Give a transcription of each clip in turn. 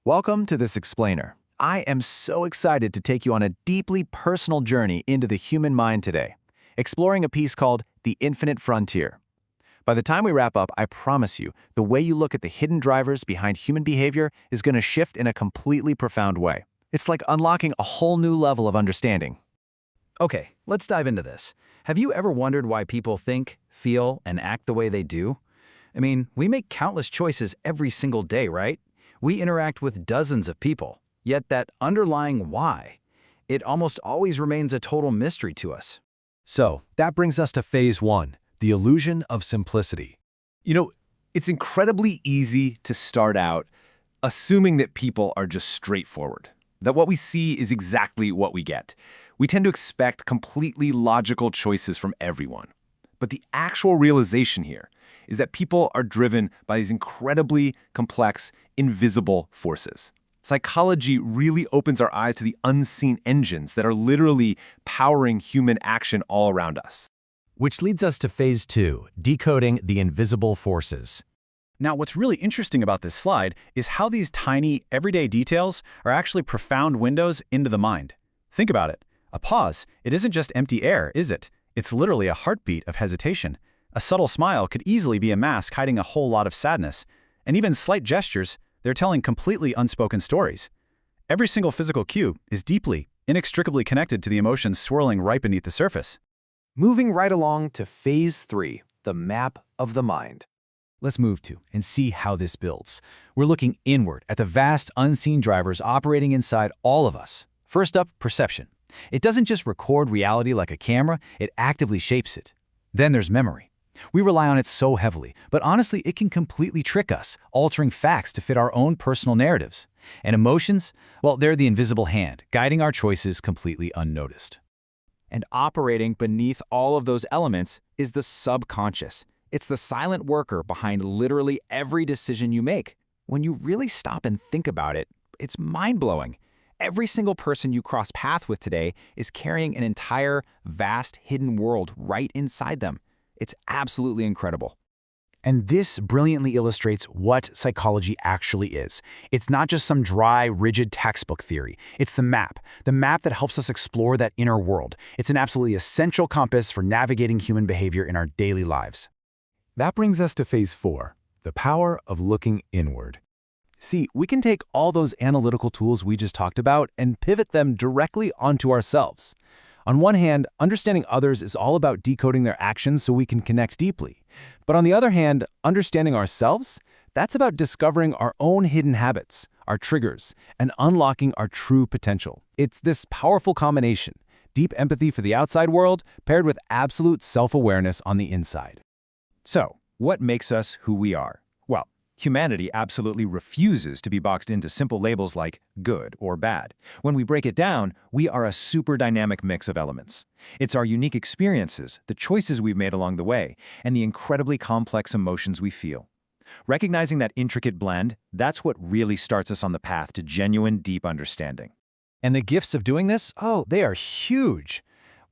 Welcome to this explainer. I am so excited to take you on a deeply personal journey into the human mind today, exploring a piece called The Infinite Frontier. By the time we wrap up, I promise you, the way you look at the hidden drivers behind human behavior is going to shift in a completely profound way. It's like unlocking a whole new level of understanding. Okay, let's dive into this. Have you ever wondered why people think, feel, and act the way they do? I mean, we make countless choices every single day, right? We interact with dozens of people, yet that underlying why, it almost always remains a total mystery to us. So, that brings us to phase one, the illusion of simplicity. It's incredibly easy to start out assuming that people are just straightforward, that what we see is exactly what we get. We tend to expect completely logical choices from everyone. But the actual realization here is that people are driven by these incredibly complex, invisible forces. Psychology really opens our eyes to the unseen engines that are literally powering human action all around us. Which leads us to phase two, decoding the invisible forces. Now, what's really interesting about this slide is how these tiny, everyday details are actually profound windows into the mind. Think about it. A pause, it isn't just empty air, is it? It's literally a heartbeat of hesitation. A subtle smile could easily be a mask hiding a whole lot of sadness. And even slight gestures, they're telling completely unspoken stories. Every single physical cue is deeply, inextricably connected to the emotions swirling right beneath the surface. Moving right along to phase three, the map of the mind. Let's move to and see how this builds. We're looking inward at the vast unseen drivers operating inside all of us. First up, perception. It doesn't just record reality like a camera, it actively shapes it. Then there's memory. We rely on it so heavily, but honestly, it can completely trick us, altering facts to fit our own personal narratives. And emotions? Well, they're the invisible hand, guiding our choices completely unnoticed. And operating beneath all of those elements is the subconscious. It's the silent worker behind literally every decision you make. When you really stop and think about it, it's mind-blowing. Every single person you cross paths with today is carrying an entire, vast, hidden world right inside them. It's absolutely incredible. And this brilliantly illustrates what psychology actually is. It's not just some dry, rigid textbook theory. It's the map that helps us explore that inner world. It's an absolutely essential compass for navigating human behavior in our daily lives. That brings us to phase four, the power of looking inward. See, we can take all those analytical tools we just talked about and pivot them directly onto ourselves. On one hand, understanding others is all about decoding their actions so we can connect deeply. But on the other hand, understanding ourselves, that's about discovering our own hidden habits, our triggers, and unlocking our true potential. It's this powerful combination, deep empathy for the outside world paired with absolute self-awareness on the inside. So, what makes us who we are? Well, humanity absolutely refuses to be boxed into simple labels like good or bad. When we break it down, we are a super dynamic mix of elements. It's our unique experiences, the choices we've made along the way, and the incredibly complex emotions we feel. Recognizing that intricate blend, that's what really starts us on the path to genuine, deep understanding. And the gifts of doing this? Oh, they are huge.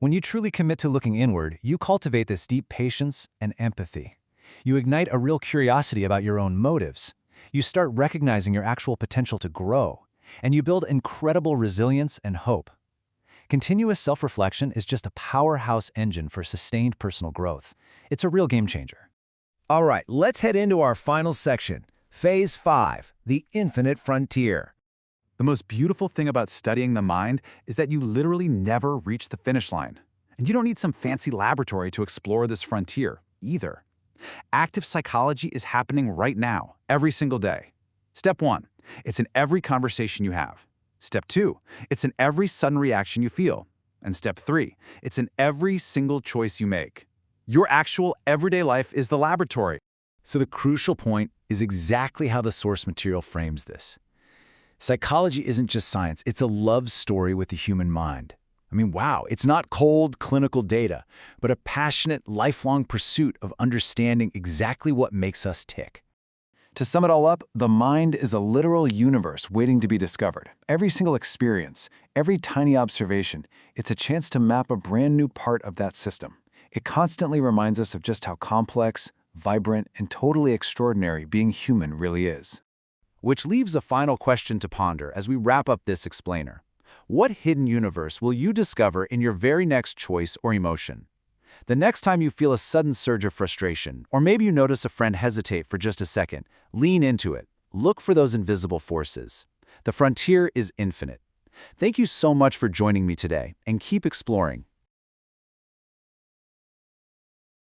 When you truly commit to looking inward, you cultivate this deep patience and empathy. You ignite a real curiosity about your own motives. You start recognizing your actual potential to grow, and you build incredible resilience and hope. Continuous self-reflection is just a powerhouse engine for sustained personal growth. It's a real game changer. All right, let's head into our final section, phase five, the infinite frontier. The most beautiful thing about studying the mind is that you literally never reach the finish line. And you don't need some fancy laboratory to explore this frontier, either. Active psychology is happening right now, every single day. Step 1, it's in every conversation you have. Step 2, it's in every sudden reaction you feel. And step 3, it's in every single choice you make. Your actual everyday life is the laboratory. So the crucial point is exactly how the source material frames this. Psychology isn't just science, it's a love story with the human mind. I mean, wow, it's not cold clinical data, but a passionate, lifelong pursuit of understanding exactly what makes us tick. To sum it all up, the mind is a literal universe waiting to be discovered. Every single experience, every tiny observation, it's a chance to map a brand new part of that system. It constantly reminds us of just how complex, vibrant, and totally extraordinary being human really is. Which leaves a final question to ponder as we wrap up this explainer. What hidden universe will you discover in your very next choice or emotion? The next time you feel a sudden surge of frustration, or maybe you notice a friend hesitate for just a second, lean into it. Look for those invisible forces. The frontier is infinite. Thank you so much for joining me today, and keep exploring.